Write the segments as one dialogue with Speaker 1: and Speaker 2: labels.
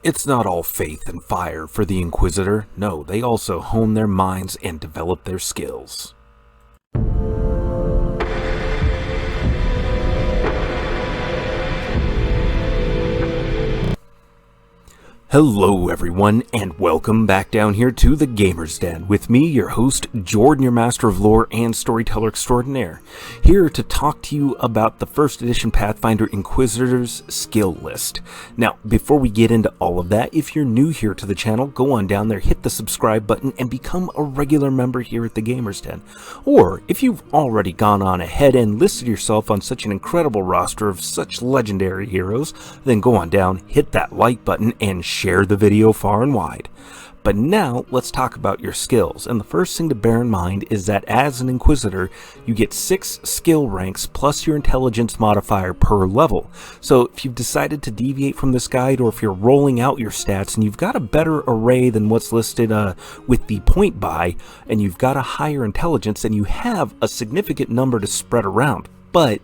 Speaker 1: It's not all faith and fire for the Inquisitor. No, they also hone their minds and develop their skills. Hello everyone, and welcome back down here to the Gamer's Den, with me, your host, Jordan, your Master of Lore and Storyteller Extraordinaire, here to talk to you about the 1st edition Pathfinder Inquisitors skill list. Now, before we get into all of that, if you're new here to the channel, go on down there, hit the subscribe button, and become a regular member here at the Gamer's Den. Or, if you've already gone on ahead and listed yourself on such an incredible roster of such legendary heroes, then go on down, hit that like button, and share the video far and wide. But now, let's talk about your skills, and the first thing to bear in mind is that as an Inquisitor, you get 6 skill ranks plus your intelligence modifier per level. So if you've decided to deviate from this guide, or if you're rolling out your stats and you've got a better array than what's listed with the point buy, and you've got a higher intelligence, then you have a significant number to spread around. But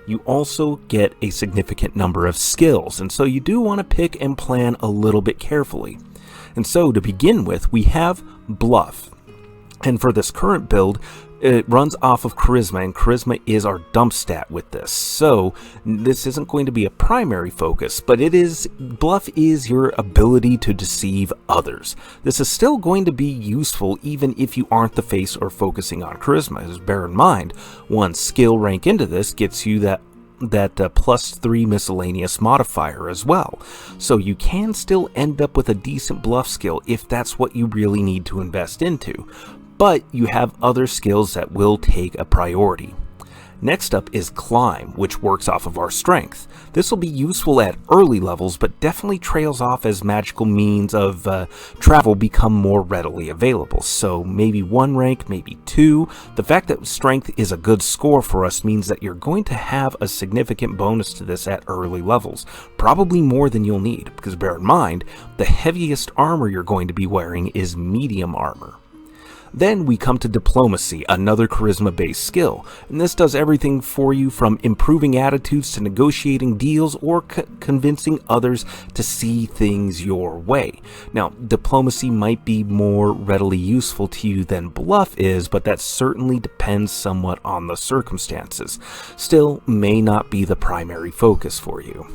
Speaker 1: you also get a significant number of skills, and so you do want to pick and plan a little bit carefully. And so to begin with, we have Bluff, and for this current build, it runs off of Charisma, and Charisma is our dump stat with this. So this isn't going to be a primary focus, but Bluff is your ability to deceive others. This is still going to be useful even if you aren't the face or focusing on Charisma. Just bear in mind, one skill rank into this gets you that +3 miscellaneous modifier as well. So you can still end up with a decent bluff skill if that's what you really need to invest into. But you have other skills that will take a priority. Next up is Climb, which works off of our strength. This will be useful at early levels, but definitely trails off as magical means of travel become more readily available. So maybe 1 rank, maybe 2. The fact that strength is a good score for us means that you're going to have a significant bonus to this at early levels. Probably more than you'll need, because bear in mind, the heaviest armor you're going to be wearing is medium armor. Then we come to Diplomacy, another charisma-based skill, and this does everything for you from improving attitudes to negotiating deals or convincing others to see things your way. Now, Diplomacy might be more readily useful to you than Bluff is, but that certainly depends somewhat on the circumstances. Still, may not be the primary focus for you.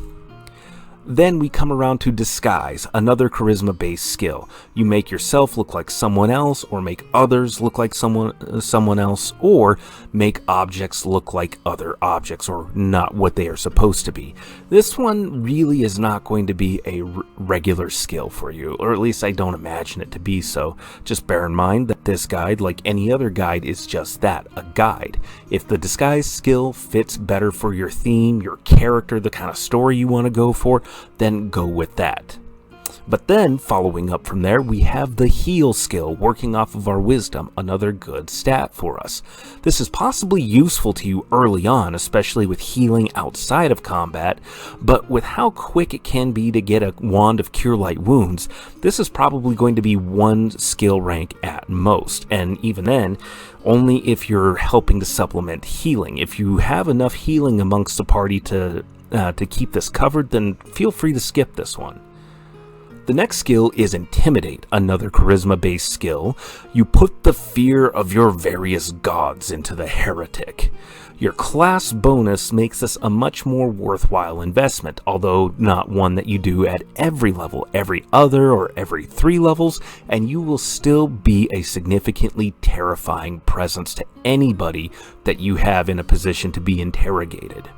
Speaker 1: Then we come around to Disguise, another charisma-based skill. You make yourself look like someone else, or make others look like someone else, or make objects look like other objects, or not what they are supposed to be. This one really is not going to be a regular skill for you, or at least I don't imagine it to be so. Just bear in mind that this guide, like any other guide, is just that, a guide. If the Disguise skill fits better for your theme, your character, the kind of story you want to go for, then go with that. But then, following up from there, we have the Heal skill, working off of our Wisdom, another good stat for us. This is possibly useful to you early on, especially with healing outside of combat, but with how quick it can be to get a Wand of Cure Light Wounds, this is probably going to be 1 skill rank at most, and even then, only if you're helping to supplement healing. If you have enough healing amongst the party to keep this covered, then feel free to skip this one. The next skill is Intimidate, another charisma-based skill. You put the fear of your various gods into the heretic. Your class bonus makes this a much more worthwhile investment, although not one that you do at every level, every other or every 3 levels, and you will still be a significantly terrifying presence to anybody that you have in a position to be interrogated.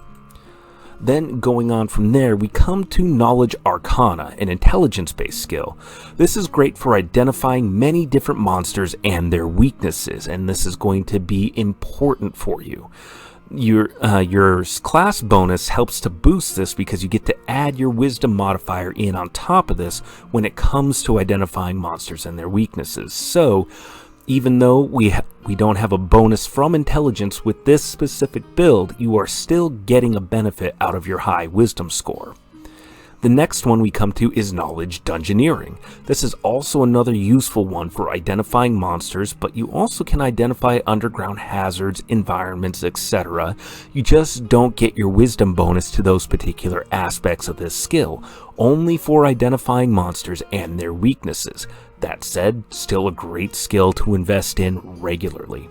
Speaker 1: Then, going on from there, we come to Knowledge Arcana, an intelligence-based skill. This is great for identifying many different monsters and their weaknesses, and this is going to be important for you. Your class bonus helps to boost this because you get to add your Wisdom modifier in on top of this when it comes to identifying monsters and their weaknesses. So, even though we don't have a bonus from intelligence with this specific build, you are still getting a benefit out of your high Wisdom score. The next one we come to is knowledge dungeoneering. This is also another useful one for identifying monsters, but you also can identify underground hazards, environments, etc. You just don't get your wisdom bonus to those particular aspects of this skill, only for identifying monsters and their weaknesses. That said, still a great skill to invest in regularly.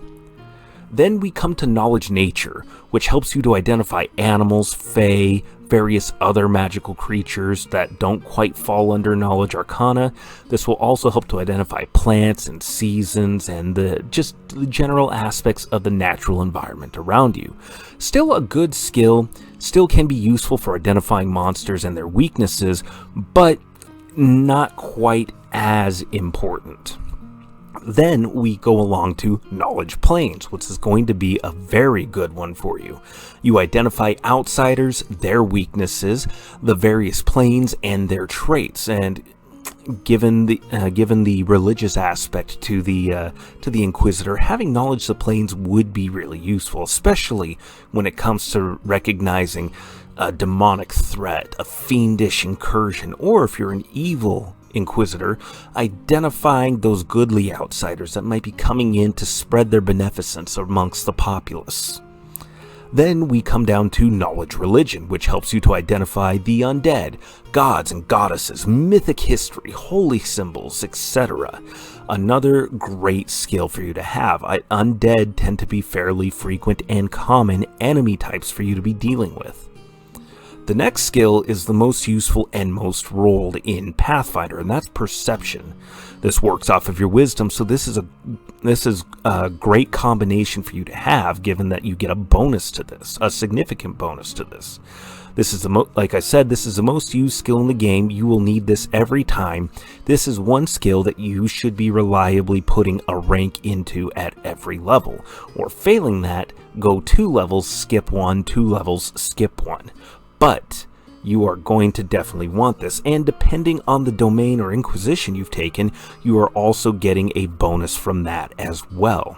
Speaker 1: Then we come to knowledge nature, which helps you to identify animals, fae, various other magical creatures that don't quite fall under knowledge arcana. This will also help to identify plants and seasons and the general aspects of the natural environment around you. Still a good skill, still can be useful for identifying monsters and their weaknesses, but not quite as important. Then we go along to knowledge planes, which is going to be a very good one for you. You identify outsiders, their weaknesses, the various planes, and their traits. And given the religious aspect to the Inquisitor, having knowledge of the planes would be really useful, especially when it comes to recognizing a demonic threat, a fiendish incursion, or if you're an evil Inquisitor, identifying those goodly outsiders that might be coming in to spread their beneficence amongst the populace. Then we come down to knowledge religion, which helps you to identify the undead, gods and goddesses, mythic history, holy symbols, etc. Another great skill for you to have. Undead tend to be fairly frequent and common enemy types for you to be dealing with. The next skill is the most useful and most rolled in Pathfinder, and that's perception. This works off of your wisdom, so this is a great combination for you to have, given that you get a bonus to this, a significant bonus to this. This is like I said, this is the most used skill in the game. You will need this every time. This is one skill that you should be reliably putting a rank into at every level, or failing that, go 2 levels, skip 1, 2 levels, skip 1. But you are going to definitely want this, and depending on the domain or Inquisition you've taken, you are also getting a bonus from that as well.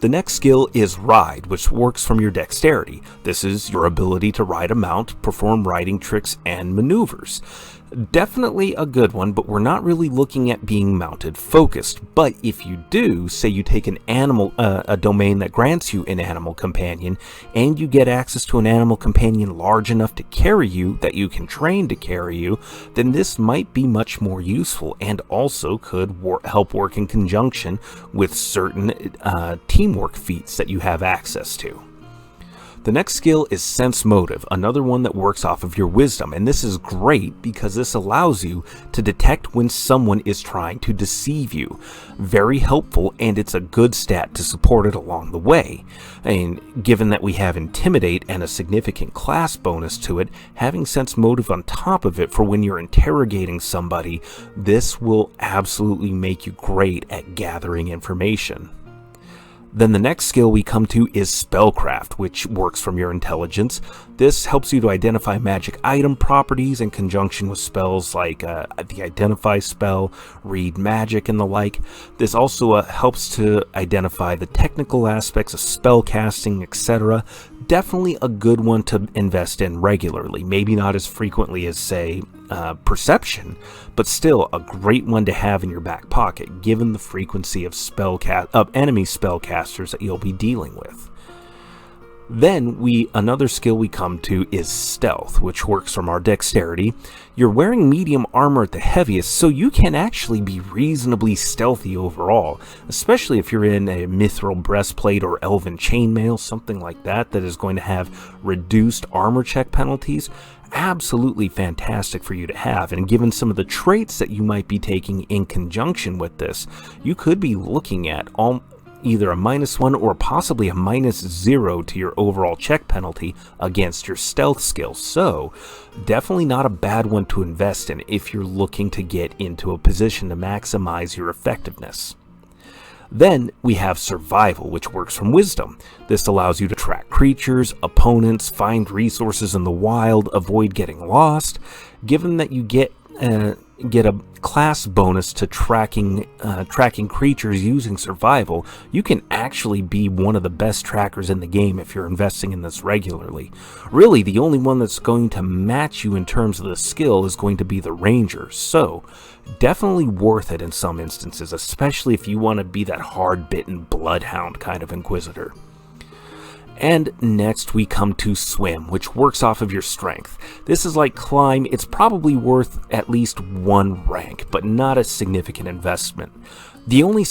Speaker 1: The next skill is Ride, which works from your dexterity. This is your ability to ride a mount, perform riding tricks, and maneuvers. Definitely a good one, but we're not really looking at being mounted focused. But if you do, say you take an animal, a domain that grants you an animal companion, and you get access to an animal companion large enough to carry you, that you can train to carry you, then this might be much more useful, and also could help work in conjunction with certain teamwork feats that you have access to. The next skill is Sense Motive, another one that works off of your wisdom, and this is great because this allows you to detect when someone is trying to deceive you. Very helpful, and it's a good stat to support it along the way. And given that we have Intimidate and a significant class bonus to it, having Sense Motive on top of it for when you're interrogating somebody, this will absolutely make you great at gathering information. Then the next skill we come to is Spellcraft, which works from your intelligence. This helps you to identify magic item properties in conjunction with spells like the Identify spell, Read Magic, and the like. This also helps to identify the technical aspects of spell casting, etc. Definitely a good one to invest in regularly. Maybe not as frequently as, say, Perception, but still a great one to have in your back pocket, given the frequency of enemy spellcasters that you'll be dealing with. Then another skill we come to is Stealth, which works from our dexterity. You're wearing medium armor at the heaviest, so you can actually be reasonably stealthy overall, especially if you're in a mithril breastplate or elven chainmail, something like that is going to have reduced armor check penalties. Absolutely fantastic for you to have, and given some of the traits that you might be taking in conjunction with this, you could be looking at either a -1 or possibly a -0 to your overall check penalty against your stealth skill. So definitely not a bad one to invest in if you're looking to get into a position to maximize your effectiveness. Then we have Survival, which works from Wisdom. This allows you to track creatures, opponents, find resources in the wild, avoid getting lost. Given that you get get a class bonus to tracking creatures using survival, you can actually be one of the best trackers in the game if you're investing in this regularly. Really, the only one that's going to match you in terms of the skill is going to be the ranger, so definitely worth it in some instances, especially if you want to be that hard-bitten bloodhound kind of inquisitor. And next we come to swim, which works off of your strength. This is like climb, it's probably worth at least 1 rank, but not a significant investment. The only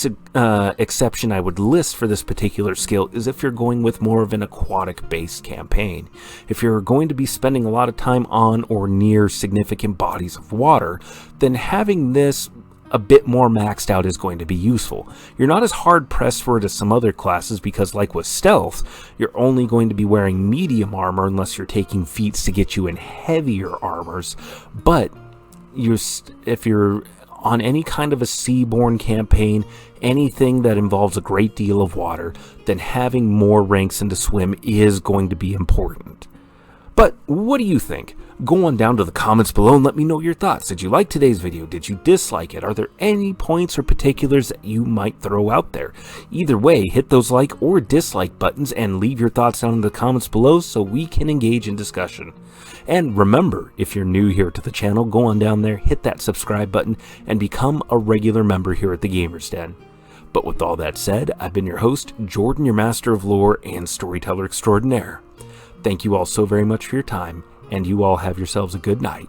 Speaker 1: exception I would list for this particular skill is if you're going with more of an aquatic-based campaign. If you're going to be spending a lot of time on or near significant bodies of water, then having this a bit more maxed out is going to be useful. You're not as hard pressed for it as some other classes because, like with stealth, you're only going to be wearing medium armor unless you're taking feats to get you in heavier armors. But if you're on any kind of a seaborne campaign, anything that involves a great deal of water, then having more ranks into swim is going to be important. But what do you think? Go on down to the comments below and let me know your thoughts. Did you like today's video? Did you dislike it? Are there any points or particulars that you might throw out there? Either way, hit those like or dislike buttons and leave your thoughts down in the comments below so we can engage in discussion. And remember, if you're new here to the channel, go on down there, hit that subscribe button, and become a regular member here at the Gamers Den. But with all that said, I've been your host, Jordan, your Master of Lore and Storyteller Extraordinaire. Thank you all so very much for your time, and you all have yourselves a good night.